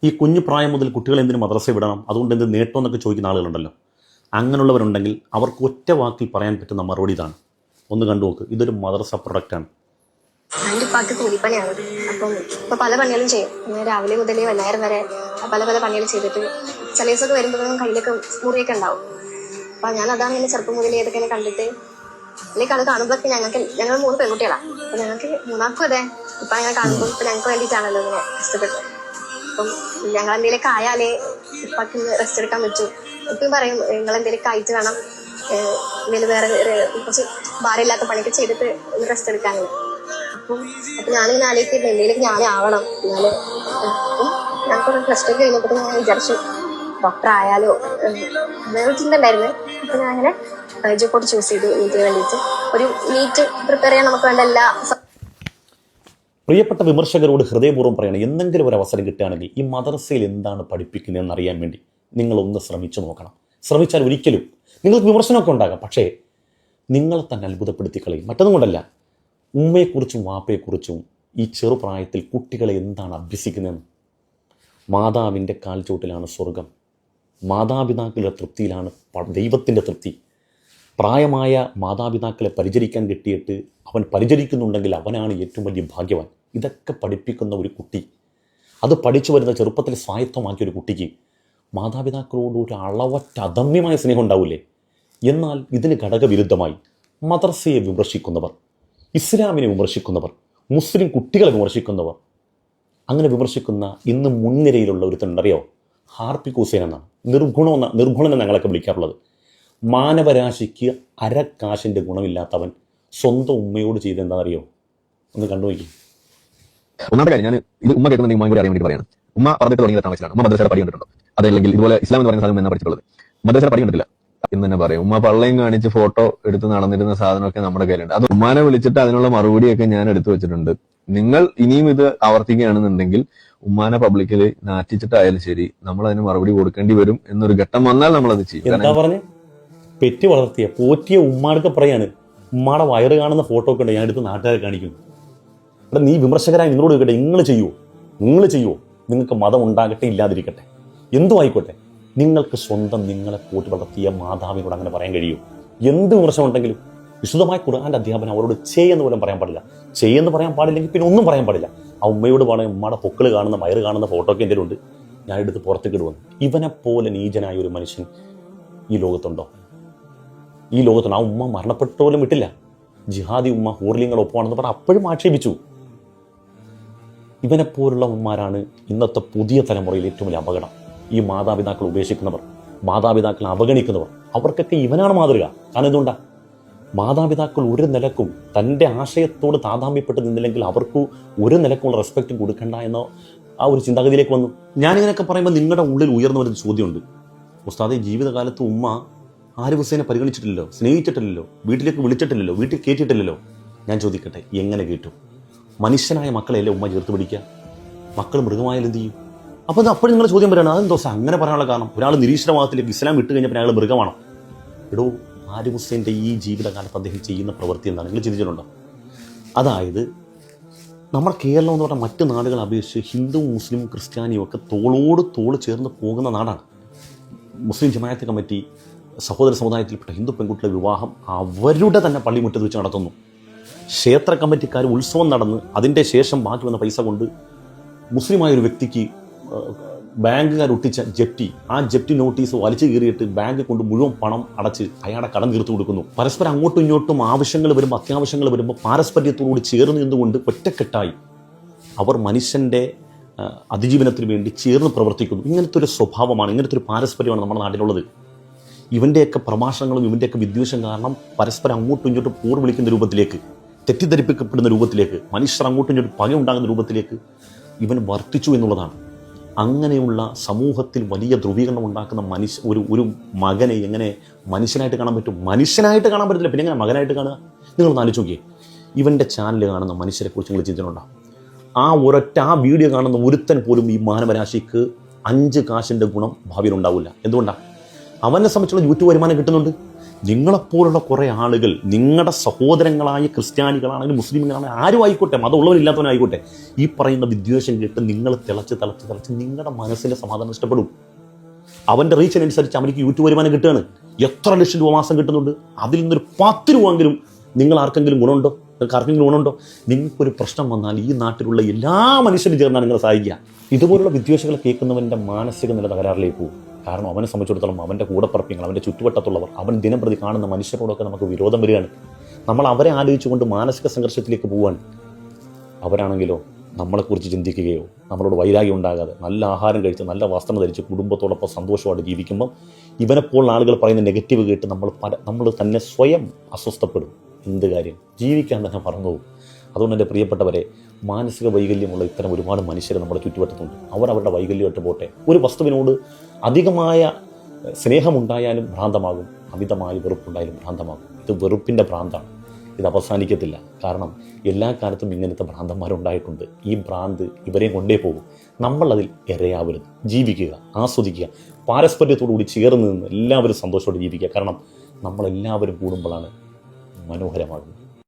ഈ കുഞ്ഞു പ്രായം മുതൽ കുട്ടികൾ എന്തിനു മദ്രസ വിടണം, അതുകൊണ്ട് എന്ത് നേട്ടം എന്നൊക്കെ ചോദിക്കുന്ന ആളുകളുണ്ടല്ലോ. അങ്ങനെയുള്ളവരുണ്ടെങ്കിൽ അവർക്ക് ഒറ്റ വാക്കിൽ പറയാൻ പറ്റുന്ന മറുപടി ഇതാണ്. ഒന്ന് കണ്ടു നോക്ക്, ഇതൊരു മദ്രസ പ്രൊഡക്റ്റാണ്. എൻ്റെ ഉപ്പാക്ക് കൂലിപ്പണിയാണ്. അപ്പം ഇപ്പൊ പല പണികളും ചെയ്യും. രാവിലെ മുതലേ വൈകുന്നേരം വരെ പല പല പണികൾ ചെയ്തിട്ട് ചില ദിവസമൊക്കെ വരുമ്പോഴേക്കും കയ്യിലൊക്കെ മുറിയൊക്കെ ഉണ്ടാവും. അപ്പൊ ഞാൻ അതാണ് ഇങ്ങനെ ചെറുപ്പം മുതലേ ഏതൊക്കെ കണ്ടിട്ട് അല്ലെങ്കിൽ അത് കാണുമ്പോഴൊക്കെ ഞങ്ങൾ 3 പെൺകുട്ടികളാണ്. അപ്പൊ ഞങ്ങൾക്ക് 3ആൾക്കും അതെ ഇപ്പൊ അങ്ങനെ കാണുമ്പോൾ ഇപ്പൊ ഞങ്ങൾക്ക് വേണ്ടിയിട്ടാണല്ലോ ഇങ്ങനെ കഷ്ടപ്പെട്ടത്. അപ്പം ഞങ്ങൾ എന്തെങ്കിലുമൊക്കെ ആയാലേ ഇപ്പൊക്ക് റെസ്റ്റ് എടുക്കാൻ പറ്റൂ. ഇപ്പം പറയും നിങ്ങൾ എന്തെങ്കിലുമൊക്കെ ആയിട്ട് വേണം എന്തെങ്കിലും വേറെ കുറച്ച് ഭാരമില്ലാത്ത പണിയൊക്കെ ചെയ്തിട്ട് റെസ്റ്റ് എടുക്കാനും. അപ്പൊ ഞാനിങ്ങനെ ആലോചിക്കുന്നത് എന്തെങ്കിലും ഞാനാവണം. ഞങ്ങൾക്ക് പ്ലസ് 2 കഴിഞ്ഞപ്പോൾ ഞാൻ വിചാരിച്ചു ഡോക്ടർ ആയാലോ വേറെ ചിന്ത ഉണ്ടായിരുന്നു. അപ്പൊ ഞാൻ അങ്ങനെ ജോക്കോട്ട് ചൂസ് ചെയ്തു നീറ്റിന് വേണ്ടിയിട്ട്. ഒരു നീറ്റ് പ്രിപ്പയർ ചെയ്യാൻ നമുക്ക് വേണ്ട എല്ലാ. പ്രിയപ്പെട്ട വിമർശകരോട് ഹൃദയപൂർവ്വം പറയണം, എന്തെങ്കിലും ഒരു അവസരം കിട്ടുകയാണെങ്കിൽ ഈ മദ്രസയിൽ എന്താണ് പഠിപ്പിക്കുന്നതെന്ന് അറിയാൻ വേണ്ടി നിങ്ങളൊന്ന് ശ്രമിച്ചു നോക്കണം. ശ്രമിച്ചാൽ ഒരിക്കലും നിങ്ങൾക്ക് വിമർശനമൊക്കെ ഉണ്ടാകാം, പക്ഷേ നിങ്ങളെ തന്നെ അത്ഭുതപ്പെടുത്തി കളയും. മറ്റൊന്നും കൊണ്ടല്ല, ഉമ്മയെക്കുറിച്ചും വാപ്പയെക്കുറിച്ചും ഈ ചെറുപ്രായത്തിൽ കുട്ടികളെ എന്താണ് അഭ്യസിക്കുന്നതെന്ന്. മാതാവിൻ്റെ കാൽച്ചോട്ടിലാണ് സ്വർഗം, മാതാപിതാക്കളുടെ തൃപ്തിയിലാണ് ദൈവത്തിൻ്റെ തൃപ്തി. പ്രായമായ മാതാപിതാക്കളെ പരിചരിക്കാൻ കിട്ടിയിട്ട് അവൻ പരിചരിക്കുന്നുണ്ടെങ്കിൽ അവനാണ് ഏറ്റവും വലിയ ഭാഗ്യവാൻ. ഇതൊക്കെ പഠിപ്പിക്കുന്ന ഒരു കുട്ടി, അത് പഠിച്ചു വരുന്ന ചെറുപ്പത്തിൽ സ്വായത്തമാക്കിയ ഒരു കുട്ടിക്ക് മാതാപിതാക്കളോട് ഒരു അളവറ്റ അദമ്യമായ സ്നേഹം ഉണ്ടാവില്ലേ? എന്നാൽ ഇതിന് ഘടകവിരുദ്ധമായി മദ്രസയെ വിമർശിക്കുന്നവർ, ഇസ്ലാമിനെ വിമർശിക്കുന്നവർ, മുസ്ലിം കുട്ടികളെ വിമർശിക്കുന്നവർ, അങ്ങനെ വിമർശിക്കുന്ന ഇന്ന് മുൻനിരയിലുള്ള ഒരുത്തനുണ്ടറിയോ? ഹാർപ്പിക് ഹുസൈൻ എന്നാണ്. നിർഗുണമെന്ന് ഞങ്ങളൊക്കെ വിളിക്കാറുള്ളത്. മാനവരാശിക്ക് അരക്കാശിൻ്റെ ഗുണമില്ലാത്തവൻ സ്വന്തം ഉമ്മയോട് ചെയ്ത് എന്താണെന്നറിയോ? ഒന്ന് കണ്ടു നോക്കി. ഒന്നാമത്തെ കാര്യം, ഞാൻ ഇത് ഉമ്മ കേൾക്കുന്നുണ്ടെങ്കിൽ ഉമ്മ കൂടി അറിയാൻ വേണ്ടി പറയാണ്. ഉമ്മ പറഞ്ഞിട്ട് തുടങ്ങിയ താമസിലാണ്. ഉമ്മ മദ്രസയുടെ പടി കണ്ടിട്ടുണ്ടോ? അതല്ലെങ്കിൽ ഇതുപോലെ ഇസ്ലാം എന്ന് പറയുന്ന സാധനം എന്നാ പഠിച്ചിട്ടുള്ളത്? മദ്രസയുടെ പടി കണ്ടിട്ടില്ല എന്ന് തന്നെ പറയും. ഉമ്മ പള്ളയും കാണിച്ച് ഫോട്ടോ എടുത്ത് നടന്നിരുന്ന സാധനമൊക്കെ നമ്മുടെ കയ്യിലുണ്ട്. അത് ഉമ്മാനെ വിളിച്ചിട്ട് അതിനുള്ള മറുപടിയൊക്കെ ഞാൻ എടുത്തു വെച്ചിട്ടുണ്ട്. നിങ്ങൾ ഇനിയും ഇത് ആവർത്തിക്കുകയാണെന്നുണ്ടെങ്കിൽ ഉമ്മാനെ പബ്ലിക്കിൽ നാറ്റിച്ചിട്ടായാലും ശരി, നമ്മൾ അതിന് മറുപടി കൊടുക്കേണ്ടി വരും. എന്നൊരു ഘട്ടം വന്നാൽ നമ്മളത് ചെയ്യും. എന്താ പറഞ്ഞ് പെറ്റി വളർത്തിയ പോറ്റിയ ഉമ്മാടൊക്കെ പറയാണ്, ഉമ്മാടെ വയറ് കാണുന്ന ഫോട്ടോ ഒക്കെ ഉണ്ട് ഞാൻ എടുത്ത് നാട്ടുകാരെ കാണിക്കുന്നു. ഇവിടെ നീ വിമർശകരായി നിങ്ങളോട് കേട്ടെ, നിങ്ങൾ ചെയ്യുമോ? നിങ്ങൾക്ക് മതം ഉണ്ടാകട്ടെ ഇല്ലാതിരിക്കട്ടെ, എന്തു ആയിക്കോട്ടെ, നിങ്ങൾക്ക് സ്വന്തം നിങ്ങളെ പോറ്റി വളർത്തിയ മാതാവിനോട് അങ്ങനെ പറയാൻ കഴിയുമോ? എന്ത് വിമർശനം ഉണ്ടെങ്കിലും വിശുദ്ധമായ ഖുർആന്റെ അധ്യാപനം അവരോട് ചെയ്യുന്ന പോലും പറയാൻ പാടില്ല. ചെയ്യുമെന്ന് പറയാൻ പാടില്ലെങ്കിൽ പിന്നെ ഒന്നും പറയാൻ പാടില്ല. ആ ഉമ്മയോട് പറയാൻ, ഉമ്മയുടെ പൊക്കിൾ കാണുന്ന വയറ് കാണുന്ന ഫോട്ടോ ഒക്കെ എന്തെങ്കിലും ഉണ്ട്, ഞാൻ എടുത്ത് പുറത്തേക്ക് ഇടുവന്നു. ഇവനെപ്പോലെ നീചനായ ഒരു മനുഷ്യൻ ഈ ലോകത്തുണ്ടോ? ഈ ലോകത്തുണ്ട്. ആ ഉമ്മ മരണപ്പെട്ടോലും വിട്ടില്ല. ജിഹാദി ഉമ്മ ഹൂർലിങ്ങളൊപ്പമാണെന്ന് പറഞ്ഞാൽ അപ്പോഴും ആക്ഷേപിച്ചു. ഇവനെപ്പോലുള്ള ഉമ്മമാരാണ് ഇന്നത്തെ പുതിയ തലമുറയിൽ ഏറ്റവും വലിയ അപകടം. ഈ മാതാപിതാക്കൾ ഉപേക്ഷിക്കുന്നവർ, മാതാപിതാക്കളെ അവഗണിക്കുന്നവർ, അവർക്കൊക്കെ ഇവനാണ് മാതൃക. കാരണം എന്തുകൊണ്ടാണ്? മാതാപിതാക്കൾ ഒരു നിലക്കും തൻ്റെ ആശയത്തോട് താതാമ്യപ്പെട്ട് നിന്നില്ലെങ്കിൽ അവർക്ക് ഒരു നിലക്കുള്ള റെസ്പെക്റ്റും കൊടുക്കണ്ട എന്ന ആ ഒരു ചിന്താഗതിയിലേക്ക് വന്നു. ഞാനിങ്ങനെയൊക്കെ പറയുമ്പോൾ നിങ്ങളുടെ ഉള്ളിൽ ഉയർന്നു വരുന്ന ചോദ്യമുണ്ട്, ഉസ്താദെ ജീവിതകാലത്ത് ഉമ്മ ആരിഫ് ഹുസൈനെ പരിഗണിച്ചിട്ടില്ലല്ലോ, സ്നേഹിച്ചിട്ടില്ലല്ലോ, വീട്ടിലേക്ക് വിളിച്ചിട്ടില്ലല്ലോ, വീട്ടിൽ കയറ്റിയിട്ടില്ലല്ലോ. ഞാൻ ചോദിക്കട്ടെ, എങ്ങനെ കേട്ടു? മനുഷ്യനായ മക്കളെയല്ലേ ഉമ്മ ചേർത്ത് പിടിക്കുക? മക്കൾ മൃഗമായാലും എന്ത് ചെയ്യും? അപ്പോൾ അത് അപ്പോഴും നിങ്ങളുടെ ചോദ്യം വരികയാണ്, അതെന്തോ അങ്ങനെ പറയാനുള്ള കാരണം? ഒരാൾ നിരീശ്വരവാദത്തിലേക്ക് ഇസ്ലാം വിട്ട് കഴിഞ്ഞപ്പോൾ അയാൾ മൃഗമാണോ? എടോ, ആരിഫ് ഹുസൈൻ്റെ ഈ ജീവിതകാലത്ത് അദ്ദേഹം ചെയ്യുന്ന പ്രവൃത്തി എന്താണ് നിങ്ങൾ ചിന്തിച്ചിട്ടുണ്ടോ? അതായത് നമ്മുടെ കേരളം എന്ന് പറഞ്ഞാൽ മറ്റ് നാടുകളെ അപേക്ഷിച്ച് ഹിന്ദുവും മുസ്ലിമും ക്രിസ്ത്യാനിയും ഒക്കെ തോളോട് തോള് ചേർന്ന് പോകുന്ന നാടാണ്. മുസ്ലിം ജമാഅത്ത് കമ്മിറ്റി സഹോദര സമുദായത്തിൽപ്പെട്ട ഹിന്ദു പെൺകുട്ടികളുടെ വിവാഹം അവരുടെ തന്നെ പള്ളിമുറ്റത്ത് വെച്ച് നടത്തുന്നു. ക്ഷേത്ര കമ്മിറ്റിക്കാർ ഉത്സവം നടന്ന് അതിൻ്റെ ശേഷം ബാക്കി വന്ന പൈസ കൊണ്ട് മുസ്ലിമായൊരു വ്യക്തിക്ക് ബാങ്കുകാർ ഒട്ടിച്ച ജപ്തി, ആ ജപ്തി നോട്ടീസ് വലിച്ചു കീറിയിട്ട് ബാങ്ക് കൊണ്ട് മുഴുവൻ പണം അടച്ച് അയാളുടെ കടം തീർത്തു കൊടുക്കുന്നു. പരസ്പരം അങ്ങോട്ടും ഇങ്ങോട്ടും ആവശ്യങ്ങൾ വരുമ്പോൾ, അത്യാവശ്യങ്ങൾ വരുമ്പോൾ പാരസ്പര്യത്തോടുകൂടി ചേർന്ന് നിന്നുകൊണ്ട് ഒറ്റക്കെട്ടായി അവർ മനുഷ്യൻ്റെ അതിജീവനത്തിന് വേണ്ടി ചേർന്ന് പ്രവർത്തിക്കുന്നു. ഇങ്ങനത്തെ ഒരു സ്വഭാവമാണ്, ഇങ്ങനത്തെ ഒരു പാരസ്പര്യമാണ് നമ്മുടെ നാട്ടിലുള്ളത്. ഇവൻ്റെയൊക്കെ പ്രഭാഷണങ്ങളും ഇവൻ്റെയൊക്കെ വിദ്വേഷം കാരണം പരസ്പരം അങ്ങോട്ടും ഇങ്ങോട്ടും പോർ വിളിക്കുന്ന രൂപത്തിലേക്ക്, തെറ്റിദ്ധരിപ്പിക്കപ്പെടുന്ന രൂപത്തിലേക്ക്, മനുഷ്യർ അങ്ങോട്ടും ഇങ്ങോട്ടും പകയുണ്ടാകുന്ന രൂപത്തിലേക്ക് ഇവൻ വർത്തിച്ചു എന്നുള്ളതാണ്. അങ്ങനെയുള്ള സമൂഹത്തിൽ വലിയ ധ്രുവീകരണം ഉണ്ടാക്കുന്ന ഒരു മകനെ എങ്ങനെ മനുഷ്യനായിട്ട് കാണാൻ പറ്റും? മനുഷ്യനായിട്ട് കാണാൻ പറ്റില്ല, പിന്നെ എങ്ങനെ മകനായിട്ട് കാണുക? നിങ്ങളൊന്ന് ആലോചിച്ച് നോക്കിയേ. ഇവൻ്റെ ചാനൽ കാണുന്ന മനുഷ്യരെക്കുറിച്ച് നിങ്ങൾ ചിന്തിച്ചിട്ടുണ്ടോ? ആ വീഡിയോ കാണുന്ന ഒരുത്തൻ പോലും ഈ മാനവരാശിക്ക് 5 കാശിൻ്റെ ഗുണം ഭാവിയിൽ ഉണ്ടാവില്ല. എന്തുകൊണ്ടാണ്? അവനെ സംബന്ധിച്ചുള്ള യൂട്യൂബ് വരുമാനം കിട്ടുന്നുണ്ട്. നിങ്ങളെപ്പോലുള്ള കുറേ ആളുകൾ നിങ്ങളുടെ സഹോദരങ്ങളായ ക്രിസ്ത്യാനികളാണെങ്കിലും മുസ്ലിമുകളാണെങ്കിലും ആരും ആയിക്കോട്ടെ, മതമുള്ളവരില്ലാത്തവനായിക്കോട്ടെ, ഈ പറയുന്ന വിദ്വേഷം കേട്ട് നിങ്ങൾ തിളച്ച് നിങ്ങളുടെ മനസ്സിൻ്റെ സമാധാനം നഷ്ടപ്പെടും. അവൻ്റെ റീച്ചിനനുസരിച്ച് അവർക്ക് യൂട്യൂബ് വരുമാനം കിട്ടുകയാണ്. എത്ര ലക്ഷം രൂപ മാസം കിട്ടുന്നുണ്ട്. അതിൽ നിന്നൊരു 10 രൂപയെങ്കിലും നിങ്ങൾ ആർക്കെങ്കിലും ഗുണമുണ്ടോ? നിങ്ങൾക്കൊരു പ്രശ്നം വന്നാൽ ഈ നാട്ടിലുള്ള എല്ലാ മനുഷ്യരും ചേർന്നാൽ നിങ്ങളെ സഹായിക്കുക. ഇതുപോലുള്ള വിദ്വേഷങ്ങൾ കേൾക്കുന്നവൻ്റെ മാനസിക നില തകരാറിലേക്ക് പോകും. കാരണം അവനെ സംബന്ധിച്ചിടത്തോളം അവൻ്റെ കൂടപ്പറപ്പിങ്ങൾ, അവൻ്റെ ചുറ്റുവട്ടത്തുള്ളവർ, അവൻ ദിനം പ്രതി കാണുന്ന മനുഷ്യരോടൊക്കെ നമുക്ക് വിരോധം വരികയാണ്. നമ്മൾ അവരെ ആലോചിച്ചുകൊണ്ട് മാനസിക സംഘർഷത്തിലേക്ക് പോവുകയാണ്. അവരാണെങ്കിലോ നമ്മളെക്കുറിച്ച് ചിന്തിക്കുകയോ നമ്മളോട് വൈരാഗ്യം ഉണ്ടാകാതെ നല്ല ആഹാരം കഴിച്ച് നല്ല വസ്ത്രം ധരിച്ച് കുടുംബത്തോടൊപ്പം സന്തോഷമായിട്ട് ജീവിക്കുമ്പം ഇവനെപ്പോലുള്ള ആളുകൾ പറയുന്ന നെഗറ്റീവ് കേട്ട് നമ്മൾ തന്നെ സ്വയം അസ്വസ്ഥപ്പെടും. എന്ത് കാര്യം, ജീവിക്കാൻ തന്നെ മറന്നുപോകും. അതുകൊണ്ട് എൻ്റെ പ്രിയപ്പെട്ടവരെ, മാനസിക വൈകല്യമുള്ള ഇത്തരം ഒരുപാട് മനുഷ്യർ നമ്മുടെ ചുറ്റുവട്ടത്തുണ്ട്. അവരുടെ വൈകല്യമായിട്ട് പോട്ടെ. ഒരു വസ്തുവിനോട് അധികമായ സ്നേഹമുണ്ടായാലും ഭ്രാന്തമാകും, അമിതമായ വെറുപ്പുണ്ടായാലും ഭ്രാന്തമാകും. ഇത് വെറുപ്പിൻ്റെ ഭ്രാന്താണ്. ഇത് അവസാനിക്കത്തില്ല. കാരണം എല്ലാ കാലത്തും ഇങ്ങനത്തെ ഭ്രാന്തന്മാരുണ്ടായിട്ടുണ്ട്. ഈ ഭ്രാന്ത് ഇവരെയും കൊണ്ടേ പോകും. നമ്മളതിൽ ഇരയാവരുത്. ജീവിക്കുക, ആസ്വദിക്കുക, പാരസ്പര്യത്തോടുകൂടി ചേർന്ന് നിന്ന് എല്ലാവരും സന്തോഷത്തോടെ ജീവിക്കുക. കാരണം നമ്മളെല്ലാവരും കൂടുമ്പോഴാണ് മനോഹരമാകുന്നത്.